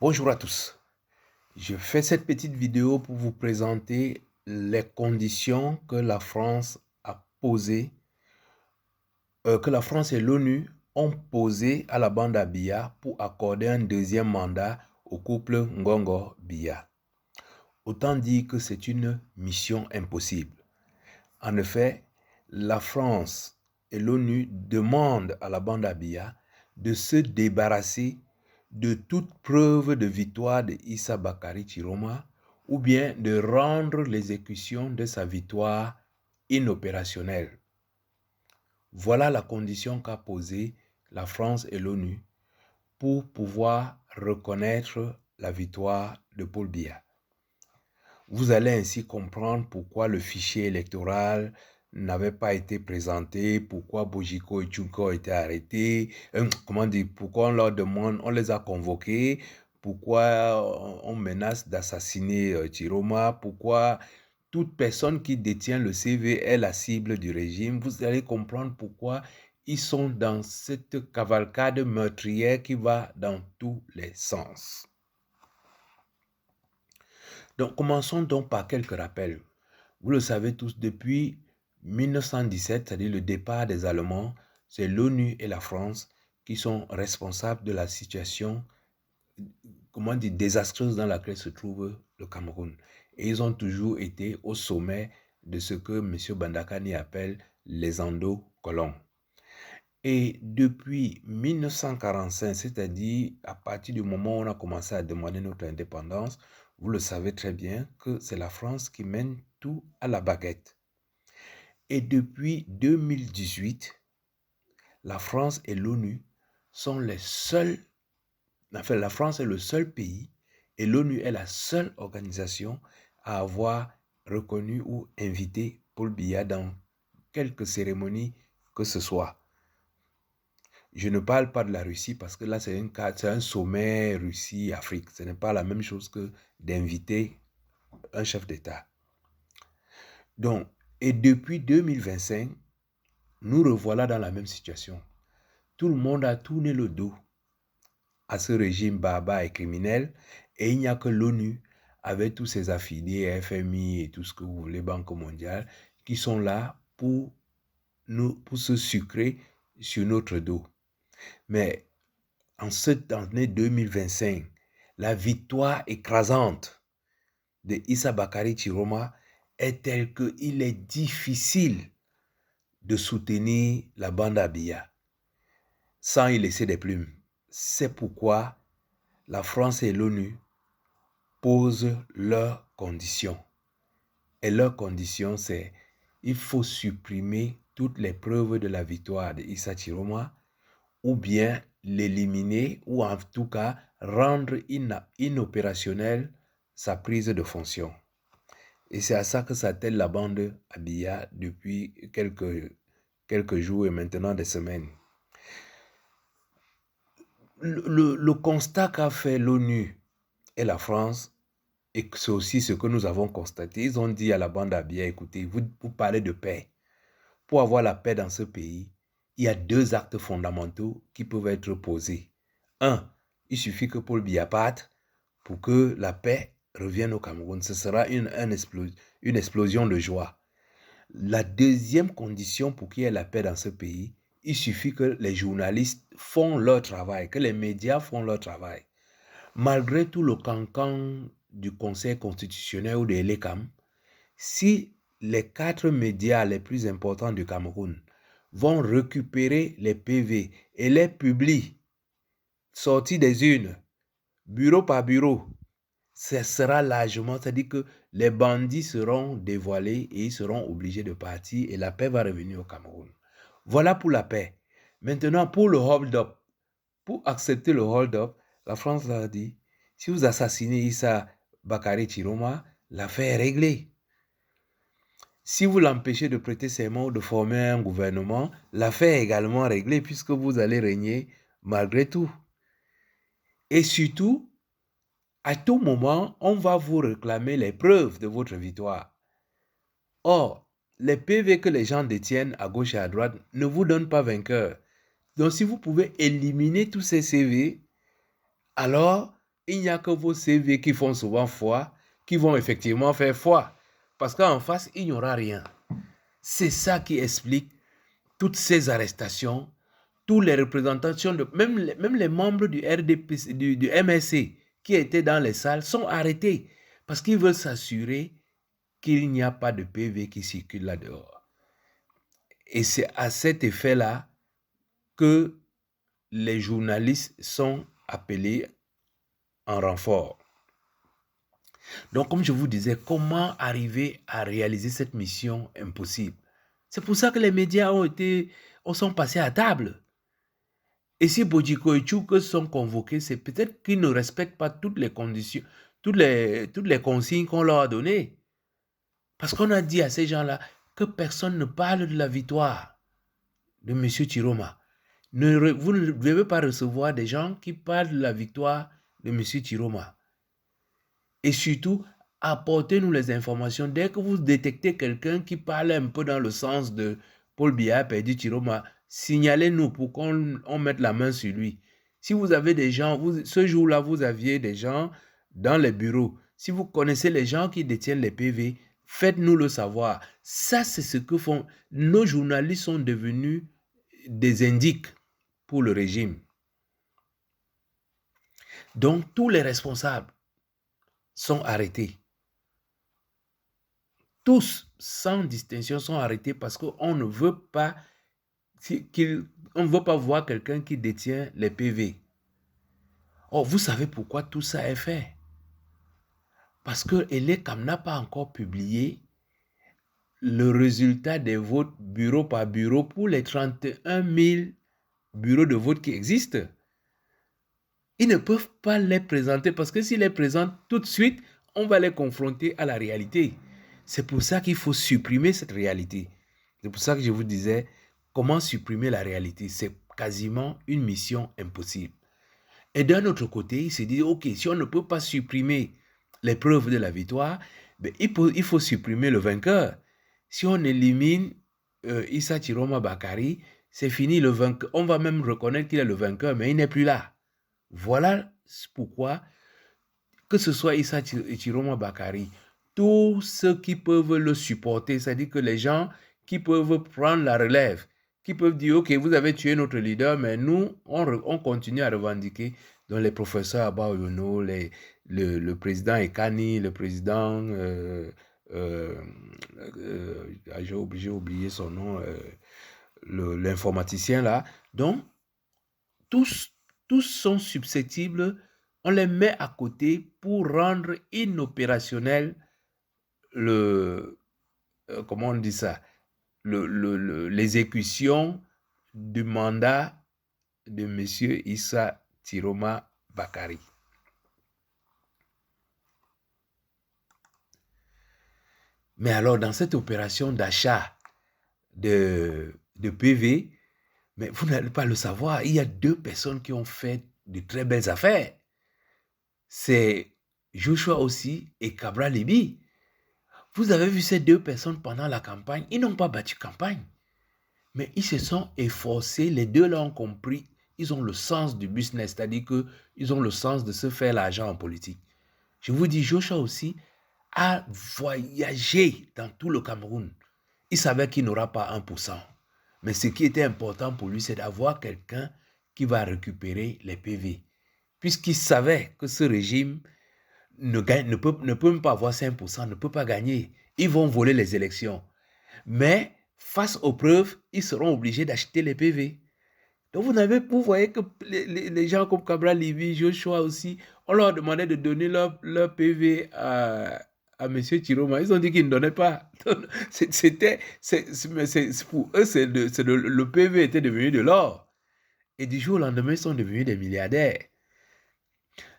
Bonjour à tous. Je fais cette petite vidéo pour vous présenter les conditions que la France a posées, que la France et l'ONU ont posées à la bande à Biya pour accorder un deuxième mandat au couple Ngongo-Biya. Autant dire que c'est une mission impossible. En effet, la France et l'ONU demandent à la bande à Biya de se débarrasser de toute preuve de victoire de Issa Bakari Chiroma ou bien de rendre l'exécution de sa victoire inopérationnelle. Voilà la condition qu'a posée la France et l'ONU pour pouvoir reconnaître la victoire de Paul Biya. Vous allez ainsi comprendre pourquoi le fichier électoral n'avait pas été présenté, pourquoi Bojiko et Tchunko ont été arrêtés, pourquoi on leur demande, on les a convoqués, pourquoi on menace d'assassiner Chiroma, pourquoi toute personne qui détient le CV est la cible du régime. Vous allez comprendre pourquoi ils sont dans cette cavalcade meurtrière qui va dans tous les sens. Donc, commençons donc par quelques rappels. Vous le savez tous, depuis 1917, c'est-à-dire le départ des Allemands, c'est l'ONU et la France qui sont responsables de la situation, désastreuse dans laquelle se trouve le Cameroun. Et ils ont toujours été au sommet de ce que M. Bandakani appelle les endocolons. Et depuis 1945, c'est-à-dire à partir du moment où on a commencé à demander notre indépendance, vous le savez très bien que c'est la France qui mène tout à la baguette. Et depuis 2018, la France et l'ONU sont les seuls, enfin la France est le seul pays et l'ONU est la seule organisation à avoir reconnu ou invité Paul Biya dans quelque cérémonie que ce soit. Je ne parle pas de la Russie parce que là, c'est un sommet Russie-Afrique. Ce n'est pas la même chose que d'inviter un chef d'État. Donc, et depuis 2025, nous revoilà dans la même situation. Tout le monde a tourné le dos à ce régime barbare et criminel et il n'y a que l'ONU avec tous ses affiliés, FMI et tout ce que vous voulez, Banque mondiale, qui sont là pour se sucrer sur notre dos. Mais en cette année 2025, la victoire écrasante de Issa Bakari Chiroma est telle qu'il est difficile de soutenir la bande à Biya sans y laisser des plumes. C'est pourquoi la France et l'ONU posent leurs conditions. Et leurs conditions, c'est il faut supprimer toutes les preuves de la victoire de Issa Chiroma ou bien l'éliminer ou en tout cas rendre inopérationnelle sa prise de fonction. Et c'est à ça que s'attelle la bande à Biya depuis quelques jours et maintenant des semaines. Le constat qu'a fait l'ONU et la France, et c'est aussi ce que nous avons constaté, ils ont dit à la bande à Biya, écoutez, vous parlez de paix. Pour avoir la paix dans ce pays, il y a deux actes fondamentaux qui peuvent être posés. Un, il suffit que Paul Biya parte pour que la paix revienne au Cameroun. Ce sera une explosion de joie. La deuxième condition pour qu'il y ait la paix dans ce pays, il suffit que les journalistes font leur travail, que les médias font leur travail. Malgré tout le cancan du Conseil constitutionnel ou de l'ECAM, si les 4 médias les plus importants du Cameroun vont récupérer les PV et les publient, sortis des urnes, bureau par bureau, ce sera largement, c'est-à-dire que les bandits seront dévoilés et ils seront obligés de partir et la paix va revenir au Cameroun. Voilà pour la paix. Maintenant, pour le hold-up, pour accepter le hold-up, la France a dit, si vous assassinez Issa Bakari Chiroma, l'affaire est réglée. Si vous l'empêchez de prêter serment ou de former un gouvernement, l'affaire est également réglée puisque vous allez régner malgré tout. Et surtout, à tout moment, on va vous réclamer les preuves de votre victoire. Or, les PV que les gens détiennent à gauche et à droite ne vous donnent pas vainqueur. Donc, si vous pouvez éliminer tous ces CV, alors il n'y a que vos CV qui font souvent foi, qui vont effectivement faire foi. Parce qu'en face, il n'y aura rien. C'est ça qui explique toutes ces arrestations, toutes les représentations, même les membres du RDP, du MSC qui étaient dans les salles sont arrêtés parce qu'ils veulent s'assurer qu'il n'y a pas de PV qui circule là-dehors. Et c'est à cet effet-là que les journalistes sont appelés en renfort. Donc, comme je vous disais, comment arriver à réaliser cette mission impossible? C'est pour ça que les médias sont passés à table. Et si Bojiko et Tchouk sont convoqués, c'est peut-être qu'ils ne respectent pas toutes les conditions, toutes les consignes qu'on leur a données. Parce qu'on a dit à ces gens-là que personne ne parle de la victoire de M. Chiroma. Vous ne devez pas recevoir des gens qui parlent de la victoire de M. Chiroma. Et surtout, apportez-nous les informations. Dès que vous détectez quelqu'un qui parle un peu dans le sens de Paul Biya perdu Chiroma, signalez-nous pour qu'on mette la main sur lui. Si vous avez des gens, ce jour-là, vous aviez des gens dans les bureaux. Si vous connaissez les gens qui détiennent les PV, faites-nous le savoir. Ça, c'est ce que font. Nos journalistes sont devenus des indiques pour le régime. Donc, tous les responsables sont arrêtés. Tous, sans distinction, sont arrêtés parce qu'on ne veut pas voir quelqu'un qui détient les PV. Oh, vous savez pourquoi tout ça est fait? Parce que Elekam n'a pas encore publié le résultat des votes bureau par bureau pour les 31 000 bureaux de vote qui existent. Ils ne peuvent pas les présenter parce que s'ils les présentent tout de suite, on va les confronter à la réalité. C'est pour ça qu'il faut supprimer cette réalité. C'est pour ça que je vous disais, comment supprimer la réalité? C'est quasiment une mission impossible. Et d'un autre côté, il se dit, ok, si on ne peut pas supprimer les preuves de la victoire, ben il faut supprimer le vainqueur. Si on élimine Issa Chiroma Bakari, c'est fini le vainqueur. On va même reconnaître qu'il est le vainqueur, mais il n'est plus là. Voilà pourquoi, que ce soit Issa Chiroma Bakari, tous ceux qui peuvent le supporter, c'est-à-dire que les gens qui peuvent prendre la relève, qui peuvent dire, ok, vous avez tué notre leader, mais nous, on continue à revendiquer. Donc les professeurs Abaoyono, le président Ekani, le président, j'ai oublié son nom, l'informaticien là. Donc, tous sont susceptibles, on les met à côté pour rendre inopérationnel comment on dit ça, l'exécution du mandat de M. Issa Chiroma Bakari. Mais alors, dans cette opération d'achat de PV, mais vous n'allez pas le savoir, il y a deux personnes qui ont fait de très belles affaires. C'est Joshua aussi et Cabra Libi. Vous avez vu ces deux personnes pendant la campagne, ils n'ont pas battu campagne. Mais ils se sont efforcés, les deux là ont compris, ils ont le sens du business, c'est-à-dire qu'ils ont le sens de se faire l'argent en politique. Je vous dis, Joshua aussi a voyagé dans tout le Cameroun. Il savait qu'il n'aura pas 1%. Mais ce qui était important pour lui, c'est d'avoir quelqu'un qui va récupérer les PV. Puisqu'il savait que ce régime ne peut même pas avoir 5%, ne peut pas gagner. Ils vont voler les élections. Mais face aux preuves, ils seront obligés d'acheter les PV. Donc vous voyez que les gens comme Cabral Libi, Joshua aussi, on leur demandait de donner leur PV à M. Chiroma. Ils ont dit qu'ils ne donnaient pas. Pour eux, le PV était devenu de l'or. Et du jour au lendemain, ils sont devenus des milliardaires.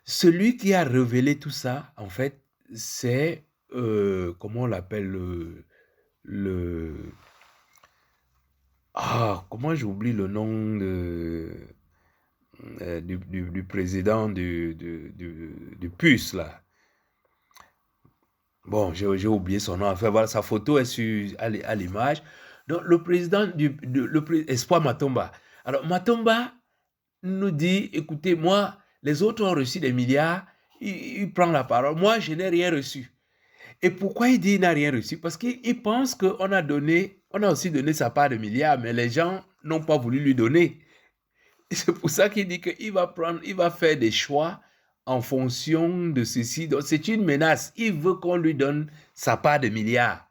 Celui qui a révélé tout ça, en fait, c'est, comment on l'appelle, comment j'oublie le nom du président du PUS, là. Bon, j'ai oublié son nom. Enfin, voilà, sa photo est à l'image. Donc, le président Espoir Matomba. Alors, Matomba nous dit, écoutez, moi, les autres ont reçu des milliards, il prend la parole. Moi, je n'ai rien reçu. Et pourquoi il dit qu'il n'a rien reçu? Parce qu'il pense qu'on a aussi donné sa part de milliards, mais les gens n'ont pas voulu lui donner. C'est pour ça qu'il dit qu'il va faire des choix en fonction de ceci. Donc, c'est une menace. Il veut qu'on lui donne sa part de milliards.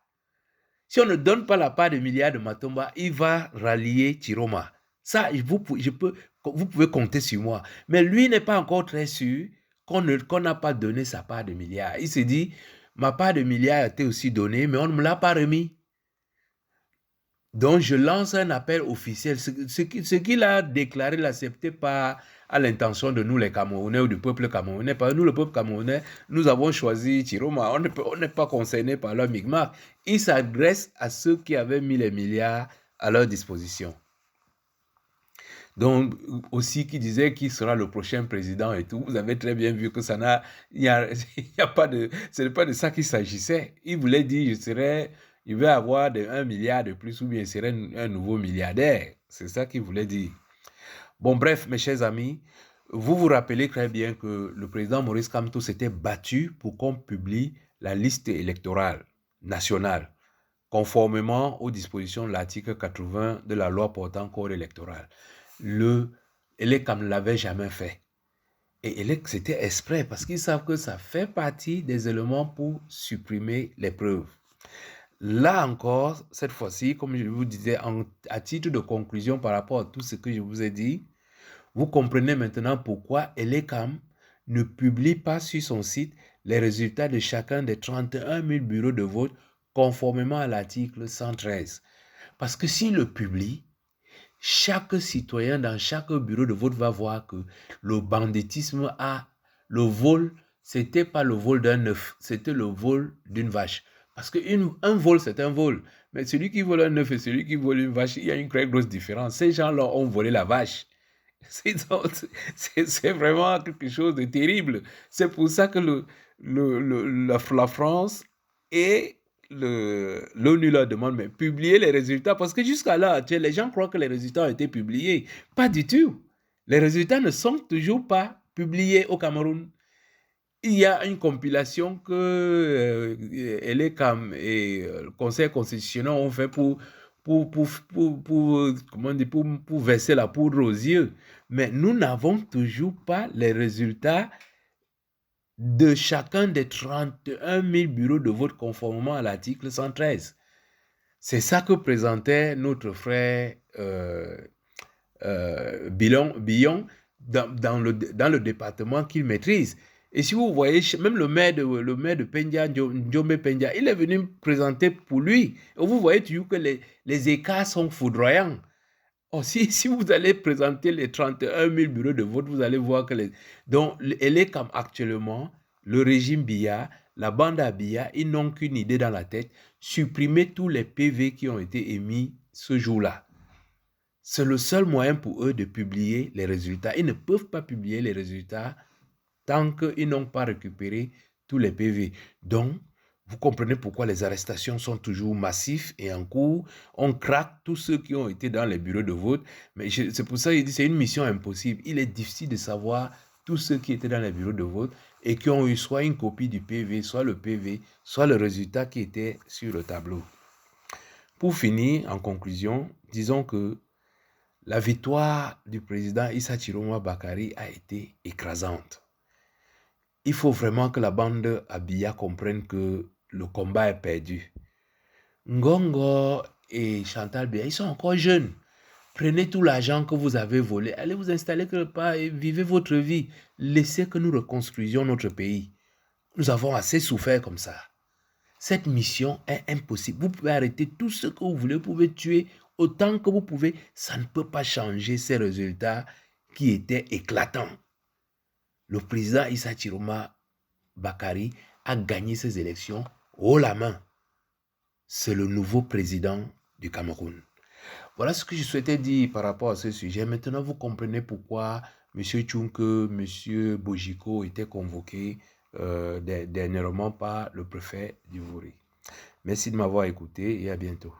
Si on ne donne pas la part de milliards de Matomba, il va rallier Chiroma. Ça, vous pouvez compter sur moi. Mais lui n'est pas encore très sûr qu'on n'a pas donné sa part de milliards. Il se dit, ma part de milliards a été aussi donnée, mais on ne me l'a pas remis. Donc, je lance un appel officiel. Ce qu'il a déclaré là, ce n'était pas à l'intention de nous les Camerounais ou du peuple camerounais. Parce que nous, le peuple camerounais, nous avons choisi Chiroma. On n'est pas concerné par leur micmac. Il s'adresse à ceux qui avaient mis les milliards à leur disposition. Donc, aussi qui disait qui sera le prochain président et tout. Vous avez très bien vu que ce n'est pas de ça qu'il s'agissait. Il voulait dire, il veut avoir 1 milliard de plus ou bien il serait un nouveau milliardaire. C'est ça qu'il voulait dire. Bon, bref, mes chers amis, vous vous rappelez très bien que le président Maurice Kamto s'était battu pour qu'on publie la liste électorale nationale, conformément aux dispositions de l'article 80 de la loi portant code électoral. ELECAM ne l'avait jamais fait. Et ELEC, c'était exprès parce qu'ils savent que ça fait partie des éléments pour supprimer les preuves. Là encore, cette fois-ci, comme je vous disais, à titre de conclusion par rapport à tout ce que je vous ai dit, vous comprenez maintenant pourquoi ELECAM ne publie pas sur son site les résultats de chacun des 31 000 bureaux de vote conformément à l'article 113. Parce que s'il le publie, chaque citoyen dans chaque bureau de vote va voir que le banditisme le vol, c'était pas le vol d'un œuf, c'était le vol d'une vache. Parce qu'un vol, c'est un vol. Mais celui qui vole un œuf et celui qui vole une vache, il y a une très grosse différence. Ces gens-là ont volé la vache. C'est vraiment quelque chose de terrible. C'est pour ça que la France et l'ONU leur demande, mais publier les résultats, parce que jusqu'à là, les gens croient que les résultats ont été publiés. Pas du tout. Les résultats ne sont toujours pas publiés au Cameroun. Il y a une compilation que ELECAM et le Conseil constitutionnel ont fait pour verser la poudre aux yeux. Mais nous n'avons toujours pas les résultats de chacun des 31 000 bureaux de vote conformément à l'article 113. C'est ça que présentait notre frère Billon dans le département qu'il maîtrise. Et si vous voyez, même le maire de Pendia, Njombe Pendia, il est venu présenter pour lui. Et vous voyez toujours que les écarts sont foudroyants. Oh, si vous allez présenter les 31 000 bureaux de vote, vous allez voir que donc, elle est comme actuellement, le régime Biya, la bande à Biya, ils n'ont qu'une idée dans la tête, supprimer tous les PV qui ont été émis ce jour-là. C'est le seul moyen pour eux de publier les résultats. Ils ne peuvent pas publier les résultats tant qu'ils n'ont pas récupéré tous les PV. Donc, vous comprenez pourquoi les arrestations sont toujours massives et en cours. On craque tous ceux qui ont été dans les bureaux de vote. Mais c'est pour ça qu'il dit que c'est une mission impossible. Il est difficile de savoir tous ceux qui étaient dans les bureaux de vote et qui ont eu soit une copie du PV, soit le PV, soit le résultat qui était sur le tableau. Pour finir, en conclusion, disons que la victoire du président Issa Chiroma Bakari a été écrasante. Il faut vraiment que la bande à Biya comprenne que le combat est perdu. Ngongo et Chantal Biya, ils sont encore jeunes. Prenez tout l'argent que vous avez volé, allez vous installer quelque part et vivez votre vie. Laissez que nous reconstruisions notre pays. Nous avons assez souffert comme ça. Cette mission est impossible. Vous pouvez arrêter tout ce que vous voulez, vous pouvez tuer autant que vous pouvez. Ça ne peut pas changer ces résultats qui étaient éclatants. Le président Issa Chiroma Bakari a gagné ces élections haut la main. C'est le nouveau président du Cameroun. Voilà ce que je souhaitais dire par rapport à ce sujet. Maintenant, vous comprenez pourquoi M. Tchunke, M. Bojiko étaient convoqués dernièrement par le préfet d'Ivory. Merci de m'avoir écouté et à bientôt.